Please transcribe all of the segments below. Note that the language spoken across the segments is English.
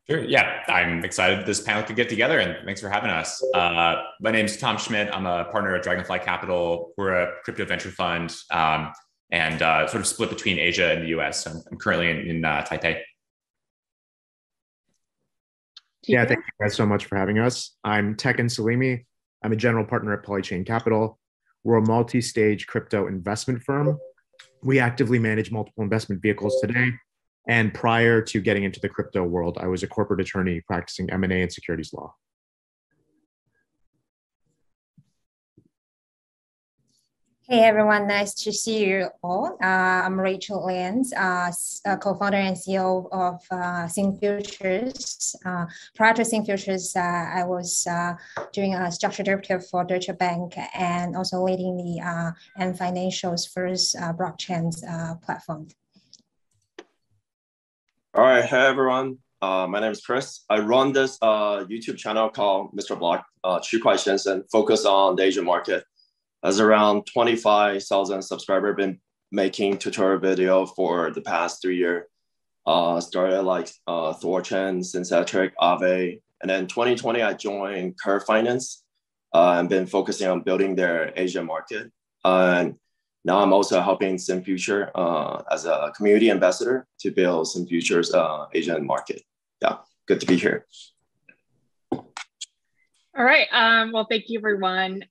Sure. Yeah, I'm excited this panel could get together, and thanks for having us. My name's Tom Schmidt. I'm a partner at Dragonfly Capital. We're a crypto venture fund and sort of split between Asia and the US. So I'm currently in Taipei. Yeah, thank you guys so much for having us. I'm Tekin Salimi. I'm a general partner at Polychain Capital. We're a multi-stage crypto investment firm. We actively manage multiple investment vehicles today. And prior to getting into the crypto world, I was a corporate attorney practicing M&A and securities law. Hey everyone, nice to see you all. I'm Rachel Lyons, co-founder and CEO of Synfutures. Prior to Synfutures, I was doing a structured derivative for Deutsche Bank and also leading the and Financial's first blockchain platform. All right, hey everyone. My name is Chris. I run this YouTube channel called Mr. Block, 区块先生, focus on the Asian market. As around 25,000 subscribers, been making tutorial video for the past 3 years. Started like Thorchain, Synfutures, Aave, and then 2020 I joined Curve Finance and been focusing on building their Asian market. And now I'm also helping Synfutures as a community ambassador to build Synfutures Asian market. Yeah, good to be here. All right, well, thank you everyone.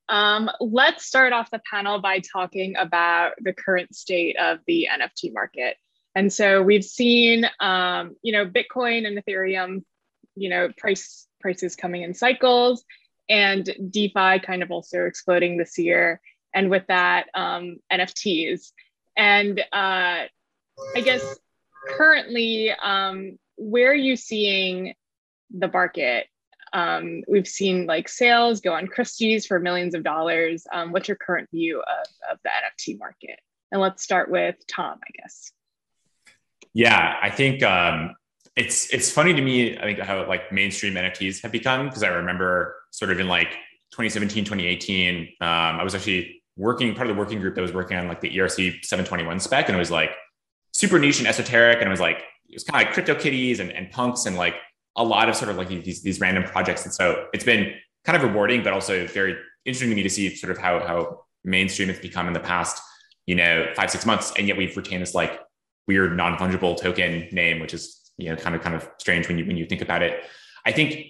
Let's start off the panel by talking about the current state of the NFT market. And so we've seen, Bitcoin and Ethereum, prices coming in cycles, and DeFi kind of also exploding this year. And with that, NFTs. And I guess currently, where are you seeing the market? We've seen like sales go on Christie's for millions of dollars. What's your current view of the NFT market? And let's start with Tom, I guess. Yeah, I think it's funny to me, I think how like mainstream NFTs have become, because I remember sort of in like 2017, 2018, I was actually part of the working group that was working on like the ERC 721 spec, and it was like super niche and esoteric, and it was kind of like CryptoKitties and punks and like a lot of sort of like these random projects. And so it's been kind of rewarding, but also very interesting to me to see sort of how mainstream it's become in the past, 5-6 months. And yet we've retained this like weird non-fungible token name, which is, kind of strange when you think about it. I think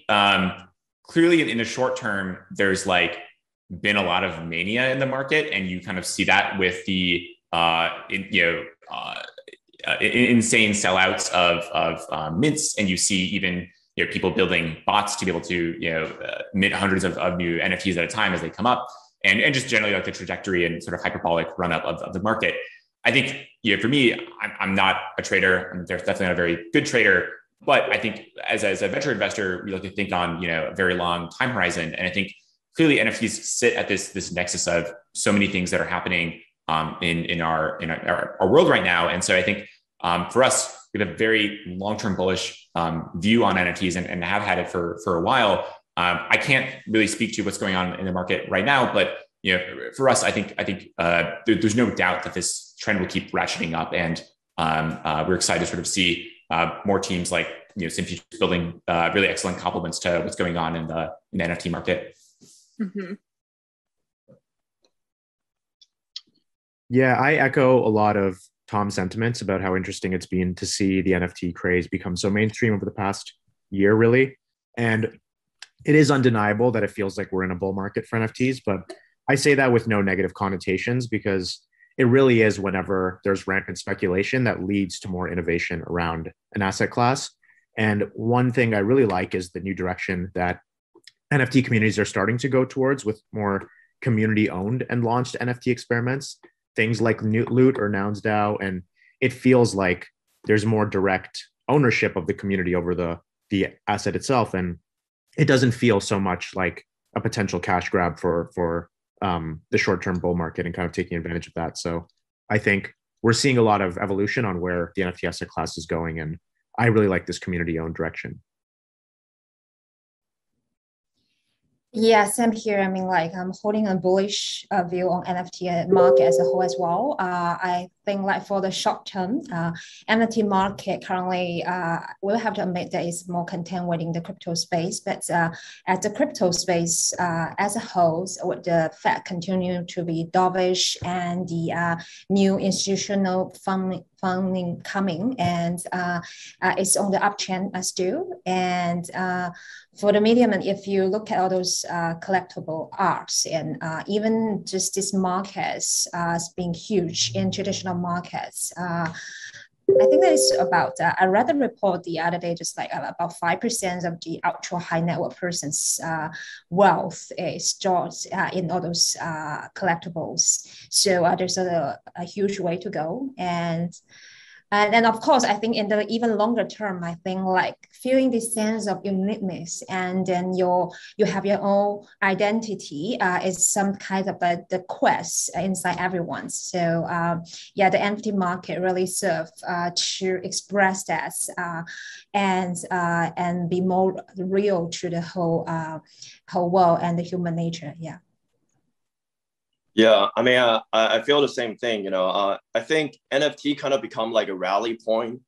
clearly in the short term, there's like been a lot of mania in the market, and you kind of see that with the insane sellouts of mints, and you see even people building bots to be able to mint hundreds of new NFTs at a time as they come up, and just generally like the trajectory and sort of hyperbolic run up of the market. I think for me, I'm not a trader. There's definitely not a very good trader, but I think as a venture investor, we like to think on a very long time horizon, and I think clearly NFTs sit at this nexus of so many things that are happening in our world right now. And so I think for us, we have a very long-term bullish view on NFTs and have had it for a while. I can't really speak to what's going on in the market right now, but for us, I think there's no doubt that this trend will keep ratcheting up, and we're excited to sort of see more teams like Synfutures building really excellent complements to what's going on in the NFT market. Mm-hmm. Yeah, I echo a lot of Tom's sentiments about how interesting it's been to see the NFT craze become so mainstream over the past year, really. And it is undeniable that it feels like we're in a bull market for NFTs, but I say that with no negative connotations, because it really is whenever there's rampant speculation that leads to more innovation around an asset class. And one thing I really like is the new direction that NFT communities are starting to go towards, with more community-owned and launched NFT experiments, things like Loot or NounsDAO, and it feels like there's more direct ownership of the community over the asset itself, and it doesn't feel so much like a potential cash grab for the short-term bull market and kind of taking advantage of that. So I think we're seeing a lot of evolution on where the NFT asset class is going, and I really like this community-owned direction. Yeah, same here. I mean, like I'm holding a bullish view on NFT market as a whole as well. I think like for the short term, NFT market currently, we'll have to admit that it's more contained within the crypto space. But at the crypto space as a whole, with the Fed continue to be dovish and the new institutional funding coming, and it's on the uptrend still. And for the medium, and if you look at all those collectible arts and even just these markets being huge in traditional markets, I think that is about, I read a report the other day, just like about 5% of the ultra high net worth person's wealth is stored in all those collectibles. So there's a huge way to go. And of course, I think in the even longer term, I think like feeling this sense of uniqueness, and then you have your own identity is some kind of the quest inside everyone. So yeah, the NFT market really serve to express that and be more real to the whole world and the human nature. Yeah. Yeah, I mean, I feel the same thing. You know, I think NFT kind of become like a rally point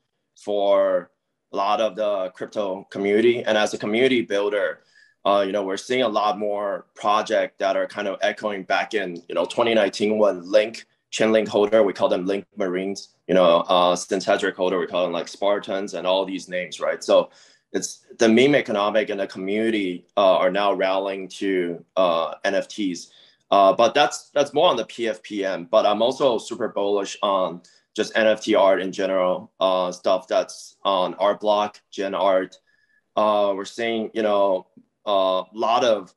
for a lot of the crypto community. And as a community builder, you know, we're seeing a lot more projects that are kind of echoing back in, 2019 when Chainlink holder, we call them Link Marines, Synfutures holder, we call them like Spartans and all these names, right? So it's the meme economic and the community are now rallying to NFTs. But that's more on the PFPM, but I'm also super bullish on just NFT art in general, stuff that's on art block, gen art. We're seeing, a lot of,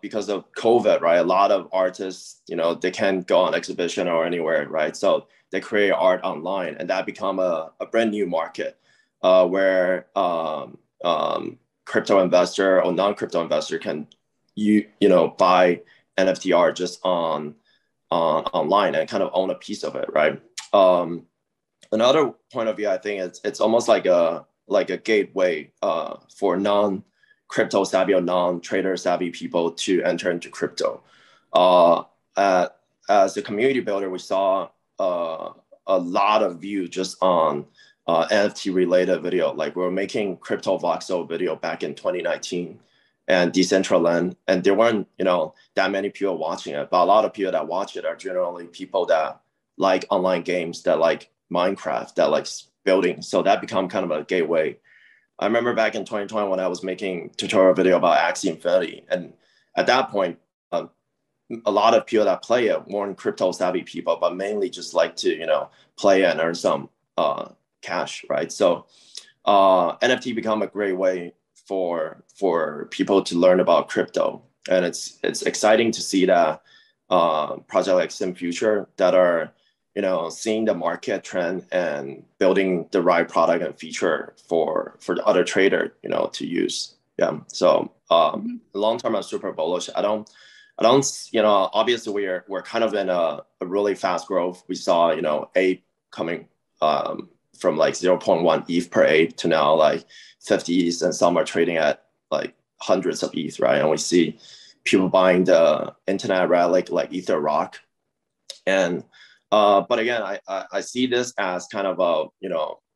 because of COVID, right? A lot of artists, they can't go on exhibition or anywhere, right? So they create art online, and that become a brand new market where crypto investor or non-crypto investor can, buy NFT art just on online and kind of own a piece of it, right? Another point of view, I think it's almost like a gateway for non-crypto savvy or non-trader savvy people to enter into crypto. As a community builder, we saw a lot of view just on NFT related video. Like we're making crypto voxel video back in 2019. And Decentraland, and there weren't, that many people watching it, but a lot of people that watch it are generally people that like online games, that like Minecraft, that like building. So that become kind of a gateway. I remember back in 2020 when I was making tutorial video about Axie Infinity, and at that point, a lot of people that play it weren't crypto savvy people, but mainly just like to, play and earn some cash, right? So NFT become a great way for people to learn about crypto, and it's exciting to see that projects like Synfutures that are seeing the market trend and building the right product and feature for the other trader to use. Yeah, so long term I'm super bullish. I don't obviously we're kind of in a really fast growth. We saw Ape coming from like 0.1 ETH per ape to now like 50 ETH, and some are trading at like hundreds of ETH, right? And we see people buying the internet relic like Ether Rock. And but again, I see this as kind of a,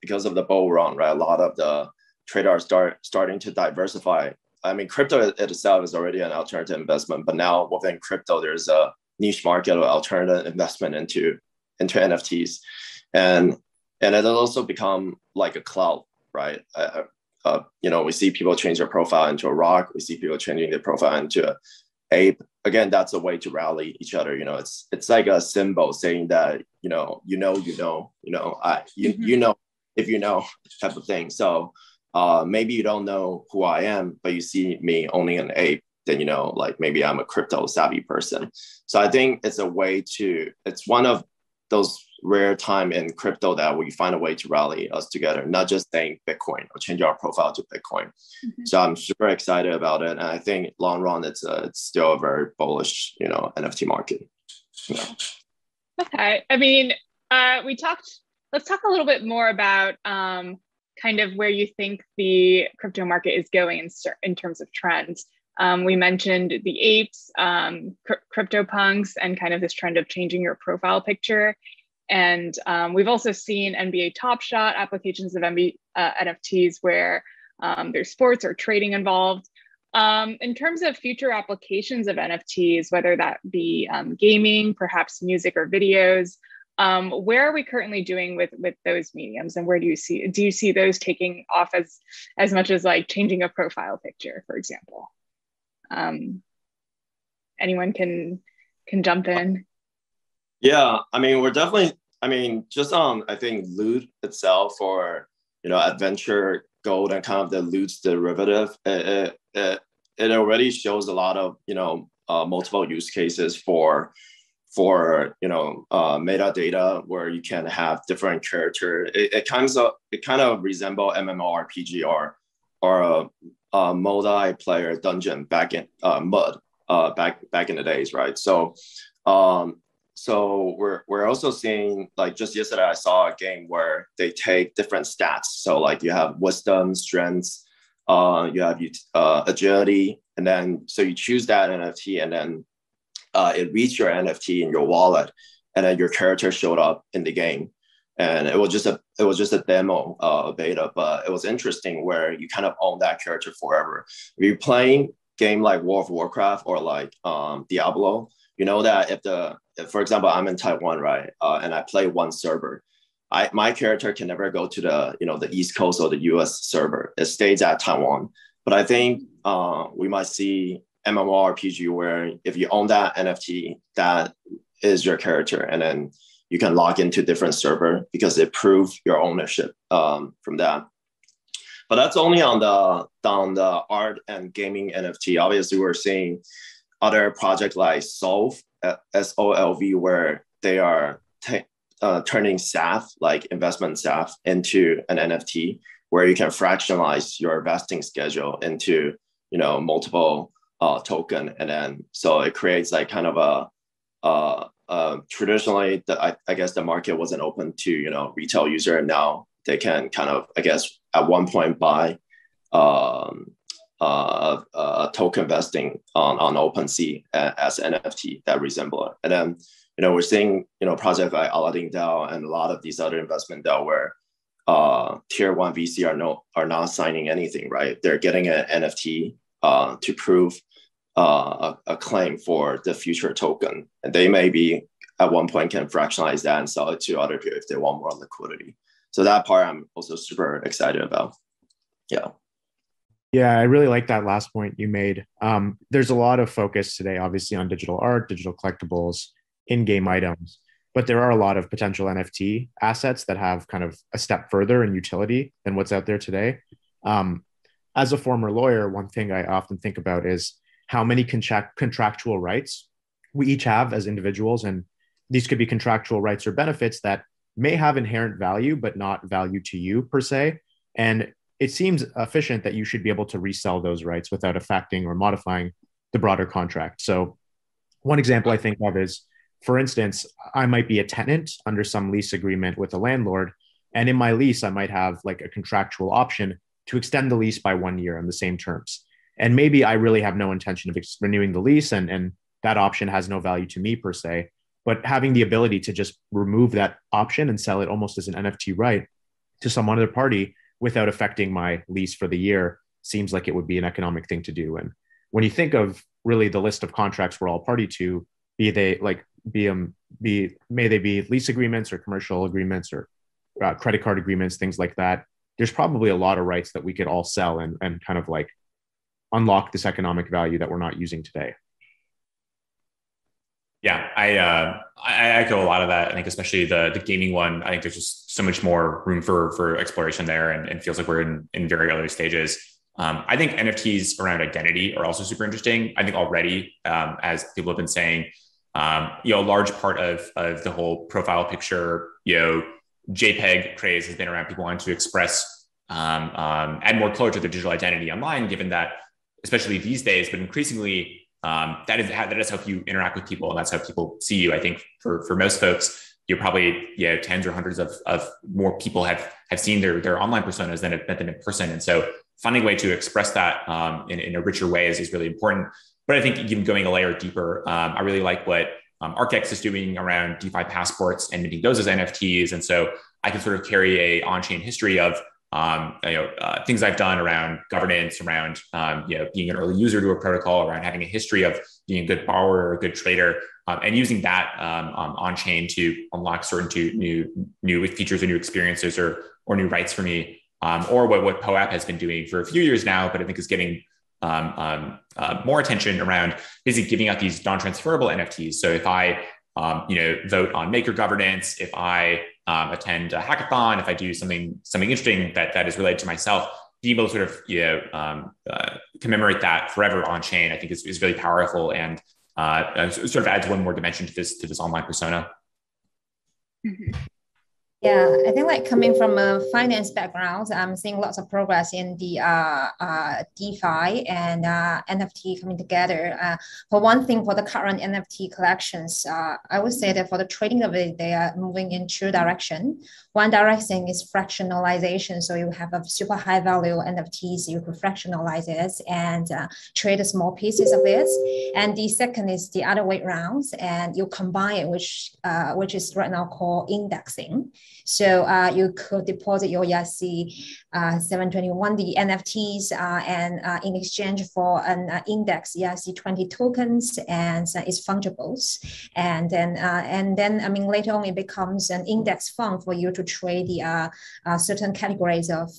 because of the bull run, right? A lot of the traders are starting to diversify. I mean, crypto itself is already an alternative investment, but now within crypto, there's a niche market of alternative investment into NFTs. And it'll also become like a cloud, right? We see people change their profile into a rock. We see people changing their profile into a ape. Again, that's a way to rally each other. It's like a symbol saying that you know if you know type of thing. So maybe you don't know who I am, but you see me owning an ape, then like maybe I'm a crypto savvy person. So I think it's a way to. It's one of those rare time in crypto that we find a way to rally us together, not just saying Bitcoin or change our profile to Bitcoin. So I'm super excited about it. And I think long run, it's still a very bullish, NFT market. Yeah. Okay. I mean, let's talk a little bit more about kind of where you think the crypto market is going in terms of trends. We mentioned the apes, CryptoPunks, and kind of this trend of changing your profile picture. And we've also seen NBA Top Shot applications of NFTs where there's sports or trading involved. In terms of future applications of NFTs, whether that be gaming, perhaps music or videos, where are we currently doing with those mediums, and where do you see those taking off as much as like changing a profile picture, for example? Anyone can jump in. Yeah, I mean, we're definitely, I mean, just on, I think loot itself, or, you know, adventure gold and kind of the loot's derivative, it already shows a lot of, you know, multiple use cases for you know, metadata, where you can have different character. It kind of resemble MMORPG or a multiplayer dungeon back in MUD back in the days, right? So we're also seeing, like, just yesterday I saw a game where they take different stats. So like you have wisdom, strengths, you have agility, and then so you choose that NFT, and then it reads your NFT in your wallet, and then your character showed up in the game. And it was just a demo beta, but it was interesting where you kind of own that character forever. If you're playing game like World of Warcraft or like Diablo, you know that if for example, I'm in Taiwan, right, and I play one server, my character can never go to the East Coast or the US server. It stays at Taiwan. But I think we might see MMORPG where if you own that NFT, that is your character, and then you can log into different server because it proves your ownership from that. But that's only on the art and gaming NFT. Obviously, we're seeing other projects like Solve, SOLV, where they are turning SAF, like investment SAF, into an NFT where you can fractionalize your vesting schedule into, you know, multiple token, and then so it creates like kind of traditionally I guess the market wasn't open to, you know, retail user, and now they can kind of, I guess, at one point buy token vesting on OpenSea as NFT that resemble it. And then, you know, we're seeing, you know, projects like Aladdin DAO and a lot of these other investment DAO where tier one VC are not signing anything, right? They're getting an NFT to prove a claim for the future token, and they maybe at one point can fractionalize that and sell it to other people if they want more liquidity. So that part I'm also super excited about. Yeah, I really like that last point you made. There's a lot of focus today, obviously, on digital art, digital collectibles, in-game items, but there are a lot of potential NFT assets that have kind of a step further in utility than what's out there today. As a former lawyer, one thing I often think about is how many contractual rights we each have as individuals. And these could be contractual rights or benefits that may have inherent value, but not value to you per se. And it seems efficient that you should be able to resell those rights without affecting or modifying the broader contract. So one example I think of is, for instance, I might be a tenant under some lease agreement with a landlord. And in my lease, I might have like a contractual option to extend the lease by 1 year on the same terms. And maybe I really have no intention of renewing the lease, and that option has no value to me per se. But having the ability to just remove that option and sell it almost as an NFT right to some other party without affecting my lease for the year seems like it would be an economic thing to do. And when you think of really the list of contracts we're all party to, may they be lease agreements or commercial agreements or credit card agreements, things like that, there's probably a lot of rights that we could all sell and kind of like unlock this economic value that we're not using today. Yeah, I echo a lot of that. I think especially the gaming one, I think there's just so much more room for exploration there, and feels like we're in very early stages. I think NFTs around identity are also super interesting. I think already, as people have been saying, a large part of the whole profile picture, JPEG craze has been around people wanting to express, add more color to their digital identity online, given that, especially these days, but increasingly, that is how you interact with people, and that's how people see you. I think for most folks, you're probably tens or hundreds of more people have seen their online personas than have met them in person. And so finding a way to express that in a richer way is really important. But I think even going a layer deeper, I really like what ArcX is doing around DeFi passports and minting those as NFTs. And so I can sort of carry a on-chain history of things I've done around governance, around being an early user to a protocol, around having a history of being a good borrower or a good trader, and using that on-chain to unlock certain new features or new experiences or new rights for me, or what POAP has been doing for a few years now, but I think is getting more attention around basically giving out these non-transferable NFTs. So if I vote on maker governance, if I attend a hackathon, if I do something interesting that is related to myself, being able to sort of commemorate that forever on chain, I think is really powerful and sort of adds one more dimension to this online persona. Mm-hmm. Yeah, I think like coming from a finance background, I'm seeing lots of progress in the DeFi and NFT coming together. For one thing, for the current NFT collections, I would say that for the trading of it, they are moving in two directions. One direction is fractionalization. So you have a super high value NFTs, you could fractionalize it and trade small pieces of it. And the second is the other way around, and you combine it, which is right now called indexing. So you could deposit your ERC 721, the NFTs, and in exchange for an index ERC 20 tokens, and it's fungible. And then I mean later on it becomes an index fund for you to trade the certain categories of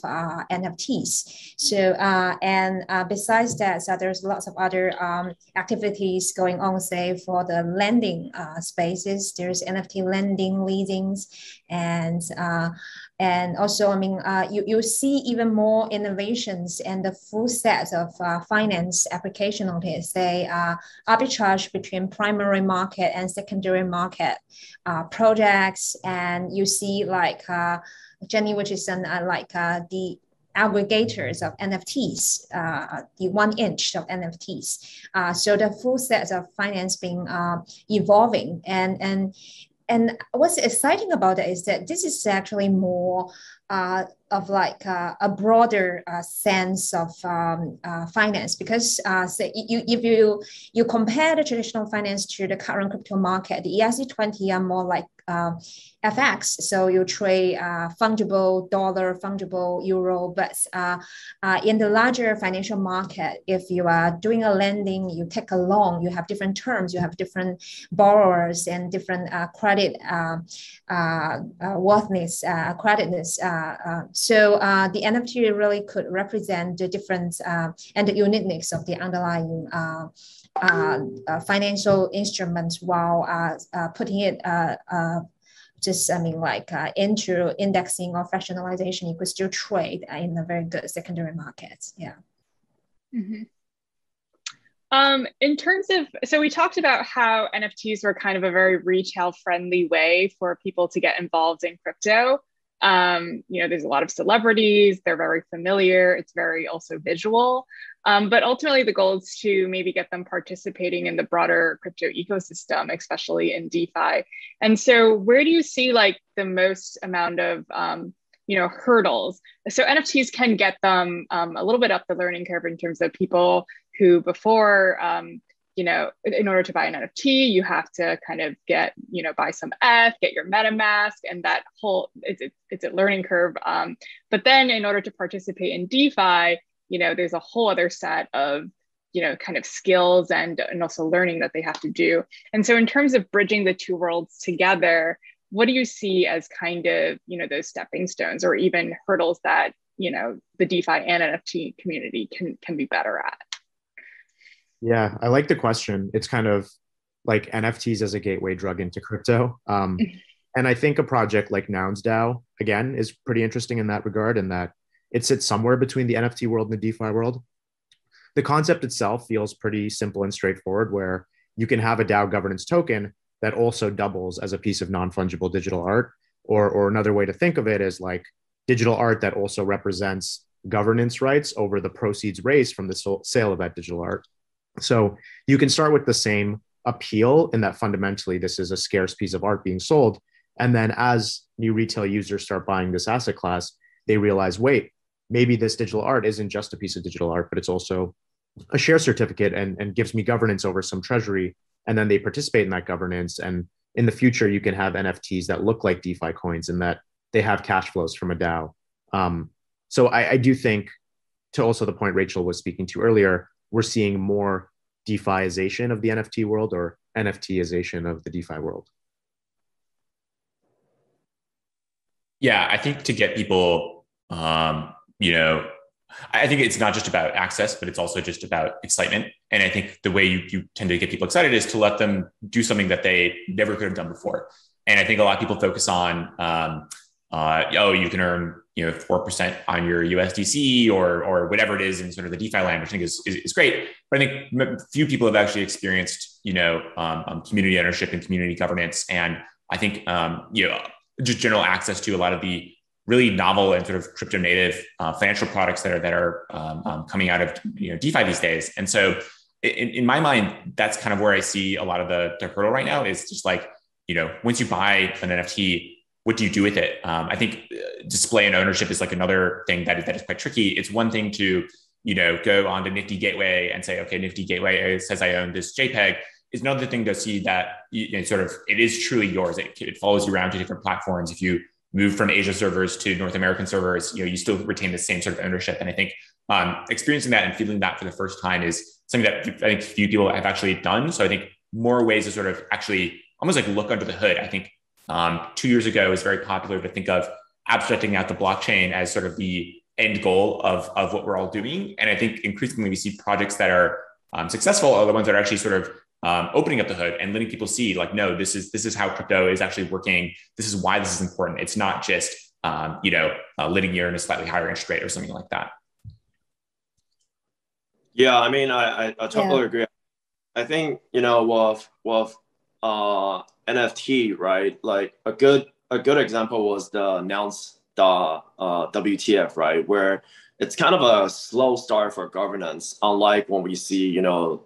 NFTs. So and besides that, so there's lots of other activities going on, say for the lending spaces. There's NFT lending, leasings, and also, I mean, you see even more innovations and the full set of finance application on it, say arbitrage between primary market and secondary market projects. And you see like Jenny, which is the aggregators of NFTs, the 1 inch of NFTs. So the full set of finance being evolving. And what's exciting about it is that this is actually more of like a broader sense of finance, because say if you compare the traditional finance to the current crypto market, the ERC20 are more like FX. So you trade fungible dollar, fungible euro, but in the larger financial market, if you are doing a lending, you take a loan, you have different terms, you have different borrowers and different credit worthiness, creditness. So the NFT really could represent the difference and the uniqueness of the underlying financial instruments, while putting it just, I mean, like into indexing or fractionalization, you could still trade in a very good secondary market. Yeah. Mm-hmm. In terms of, so we talked about how NFTs were kind of a very retail friendly way for people to get involved in crypto. There's a lot of celebrities, they're very familiar, it's very also visual. But ultimately the goal is to maybe get them participating in the broader crypto ecosystem, especially in DeFi. And so where do you see like the most amount of, hurdles? So NFTs can get them a little bit up the learning curve in terms of people who before, in order to buy an NFT, you have to kind of get, buy some ETH, get your MetaMask, and that whole, it's a learning curve. But then in order to participate in DeFi, there's a whole other set of, kind of skills and also learning that they have to do. And so in terms of bridging the two worlds together, what do you see as kind of, those stepping stones or even hurdles that, the DeFi and NFT community can be better at? Yeah, I like the question. It's kind of like NFTs as a gateway drug into crypto. And I think a project like NounsDAO, again, is pretty interesting in that regard, in that it sits somewhere between the NFT world and the DeFi world. The concept itself feels pretty simple and straightforward, where you can have a DAO governance token that also doubles as a piece of non-fungible digital art. Or another way to think of it is like digital art that also represents governance rights over the proceeds raised from the sale of that digital art. So you can start with the same appeal in that fundamentally this is a scarce piece of art being sold. And then as new retail users start buying this asset class, they realize, wait, maybe this digital art isn't just a piece of digital art, but it's also a share certificate and gives me governance over some treasury. And then they participate in that governance. And in the future, you can have NFTs that look like DeFi coins and that they have cash flows from a DAO. So I do think, to also the point Rachel was speaking to earlier, we're seeing more DeFiization of the NFT world or NFTization of the DeFi world. Yeah, I think to get people, I think it's not just about access, but it's also just about excitement. And I think the way you tend to get people excited is to let them do something that they never could have done before. And I think a lot of people focus on, you can earn 4% on your USDC or whatever it is in sort of the DeFi land, which I think is great. But I think few people have actually experienced community ownership and community governance, and I think just general access to a lot of the really novel and sort of crypto native financial products that are coming out of DeFi these days. And so in my mind, that's kind of where I see a lot of the hurdle right now is just like, once you buy an NFT, what do you do with it? I think display and ownership is like another thing that is quite tricky. It's one thing to, go on to Nifty Gateway and say, okay, Nifty Gateway says I own this JPEG. It's another thing to see that it is truly yours. It follows you around to different platforms. If you move from Asia servers to North American servers, you still retain the same sort of ownership. And I think experiencing that and feeling that for the first time is something that I think few people have actually done. So I think more ways to sort of actually almost like look under the hood. I think 2 years ago, it was very popular to think of abstracting out the blockchain as sort of the end goal of what we're all doing. And I think increasingly we see projects that are successful are the ones that are actually sort of opening up the hood and letting people see like, no, this is how crypto is actually working. This is why this is important. It's not just, letting you earn a slightly higher interest rate or something like that. Yeah, I mean, I totally agree. I think, with NFT, right? Like a good example was the announced WTF, right? Where it's kind of a slow start for governance. Unlike when we see,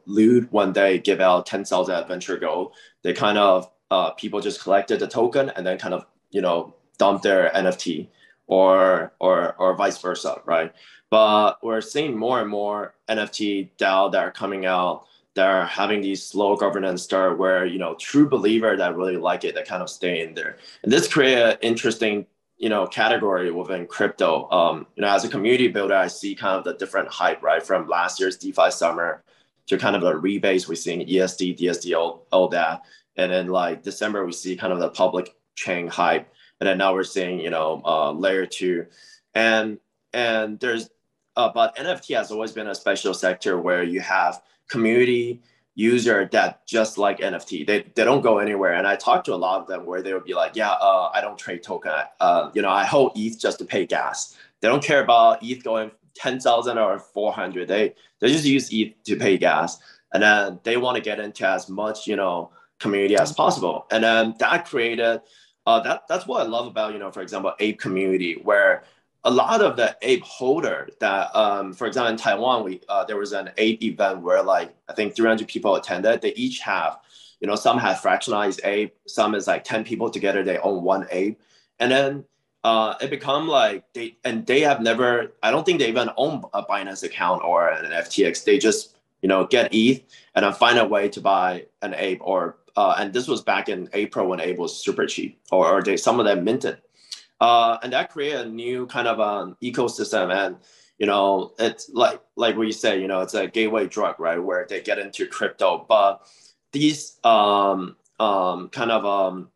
Loot when they give out 10,000 Adventure Gold, they kind of people just collected the token and then kind of dump their NFT or vice versa, right? But we're seeing more and more NFT DAO that are coming out that are having these slow governance start where true believer that really like it that kind of stay in there, and this create an interesting category within crypto. As a community builder, I see kind of the different hype, right? From last year's DeFi summer to kind of the rebase, we're seeing ESD, DSD, all that. And then like December, we see kind of the public chain hype. And then now we're seeing, layer 2. And there's, but NFT has always been a special sector where you have community user that just like NFT, they don't go anywhere. And I talked to a lot of them where they would be like, I don't trade token. I hold ETH just to pay gas. They don't care about ETH going 10,000 or 400. They just use ETH to pay gas. And then they want to get into as much, community as possible. And then that created, that's what I love about, for example, ape community, where a lot of the ape holder that, for example, in Taiwan, there was an ape event where like, I think 300 people attended. They each have, some have fractionalized ape, some is like 10 people together, they own one ape. And then it become like they have never, I don't think they even own a Binance account or an FTX. They just, get ETH and then find a way to buy an ape and this was back in April when ape was super cheap or some of them minted. And that created a new kind of ecosystem. And, it's like we say, it's a gateway drug, right? Where they get into crypto. But these kind of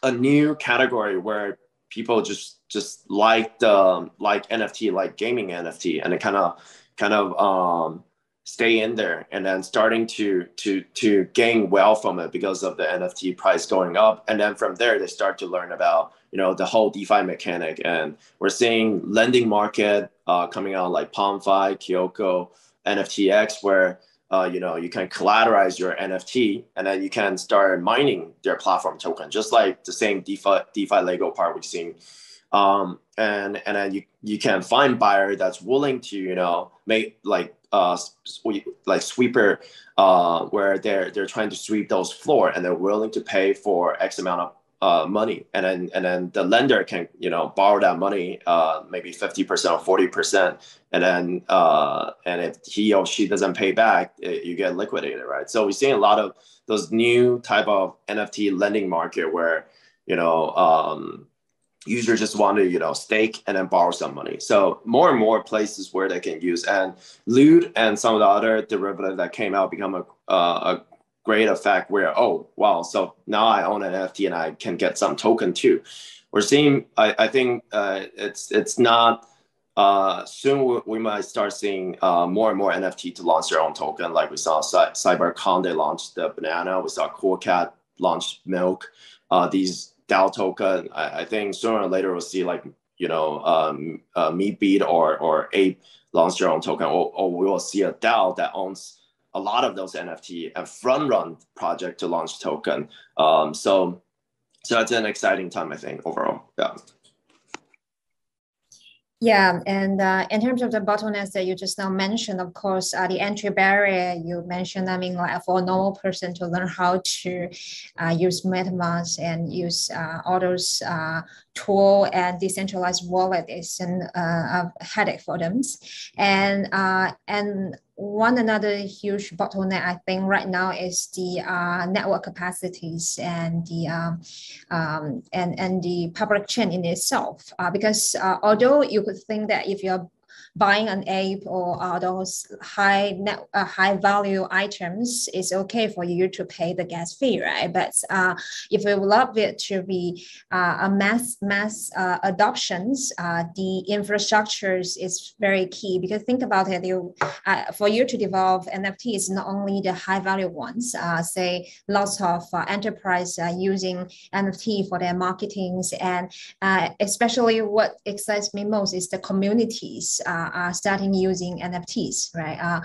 a new category where people just like NFT, like gaming NFT, and it kind of stay in there and then starting to gain wealth from it because of the NFT price going up. And then from there, they start to learn about, the whole DeFi mechanic. And we're seeing lending market coming out like PalmFi, Kyoko, NFTX, where, you can collateralize your NFT and then you can start mining their platform token, just like the same DeFi Lego part we've seen. And then you can find buyer that's willing to, make like sweeper, where they're trying to sweep those floor and they're willing to pay for X amount of money, and then the lender can borrow that money, maybe 50% or 40%, and then and if he or she doesn't pay back, you get liquidated, right? So we're seeing a lot of those new type of NFT lending market where users just want to stake and then borrow some money. So more and more places where they can use, and Loot and some of the other derivatives that came out become a great effect where, oh wow, so now I own an NFT and I can get some token too. We're seeing, I think it's not soon we might start seeing more and more NFT to launch their own token. Like we saw CyberCon, they launched the banana. We saw CoolCat launch Milk. These DAO token, I think sooner or later we'll see like Meatbeat or Ape launch their own token, or we will see a DAO that owns a lot of those NFT and front-run project to launch token. So that's an exciting time, I think, overall. Yeah. Yeah, and in terms of the bottlenecks that you just now mentioned, of course, the entry barrier you mentioned, I mean, like for a normal person to learn how to use MetaMask and use all those tool and decentralized wallet is a headache for them. And one another huge bottleneck, I think, right now is the network capacities and the public chain in itself. Because although you could think that if you're buying an ape or those high value items, it's okay for you to pay the gas fee, right? But if we love it to be a mass adoptions, the infrastructures is very key. Because think about it, for you to develop NFTs, not only the high value ones, say lots of enterprise using NFT for their marketings, and especially what excites me most is the communities are starting using NFTs, right?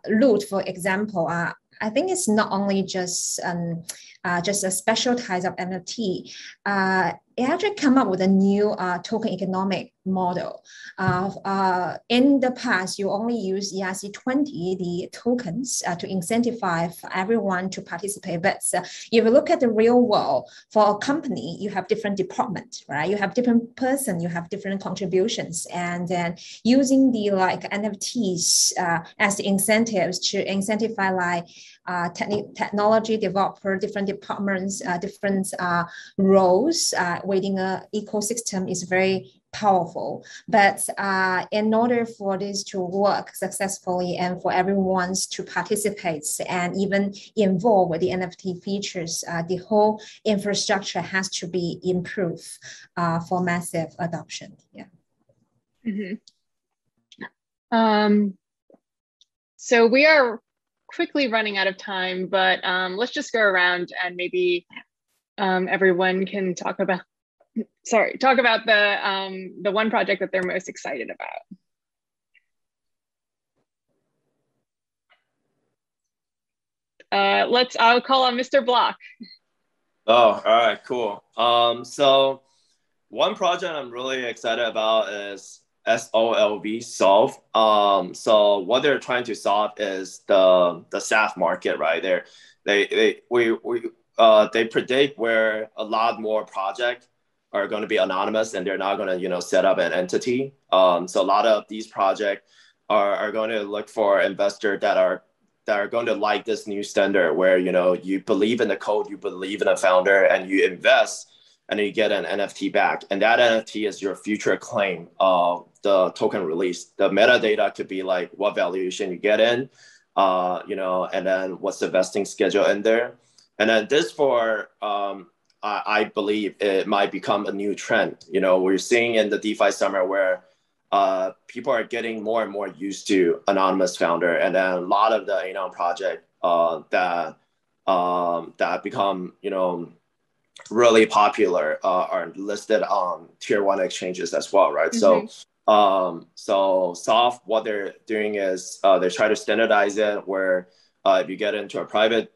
Loot, for example, I think it's not only just a special type of NFT. It actually come up with a new token economic model. In the past, you only use ERC20, the tokens, to incentivize everyone to participate. But if you look at the real world, for a company, you have different departments, right? You have different person, you have different contributions, and then using the NFTs as the incentives to incentivize technology developer, different departments, different roles within an ecosystem is very powerful. But in order for this to work successfully and for everyone to participate and even involve with the NFT features, the whole infrastructure has to be improved for massive adoption. Yeah. Mm-hmm. So we are quickly running out of time, but let's just go around and maybe everyone can talk about the one project that they're most excited about. I'll call on Mr. Block. Oh, all right, cool. So one project I'm really excited about is Solve. So what they're trying to solve is the SAF market, right? They predict where a lot more projects are going to be anonymous and they're not going to set up an entity. So a lot of these projects are going to look for investors that are going to like this new standard where you believe in the code, you believe in a founder, and you invest, and you get an NFT back. And that NFT is your future claim of the token release. The metadata could be like what valuation you get in, and then what's the vesting schedule in there. And then this I believe it might become a new trend. We're seeing in the DeFi summer where people are getting more and more used to anonymous founder. And then a lot of the Anon project that become, really popular are listed on tier 1 exchanges as well, right? Mm-hmm. So Soft, what they're doing is they try to standardize it where if you get into a private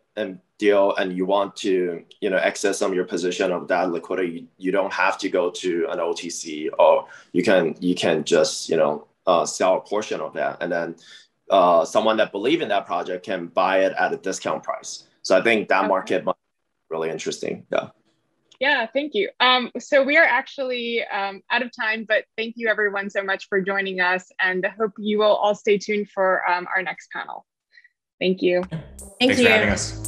deal and you want to access some of your position of that liquidity, you don't have to go to an OTC, or you can just sell a portion of that, and then someone that believe in that project can buy it at a discount price. So I think that market might be really interesting. Yeah. Yeah, thank you. So we are actually out of time, but thank you everyone so much for joining us, and I hope you will all stay tuned for our next panel. Thank you. Thanks for having us.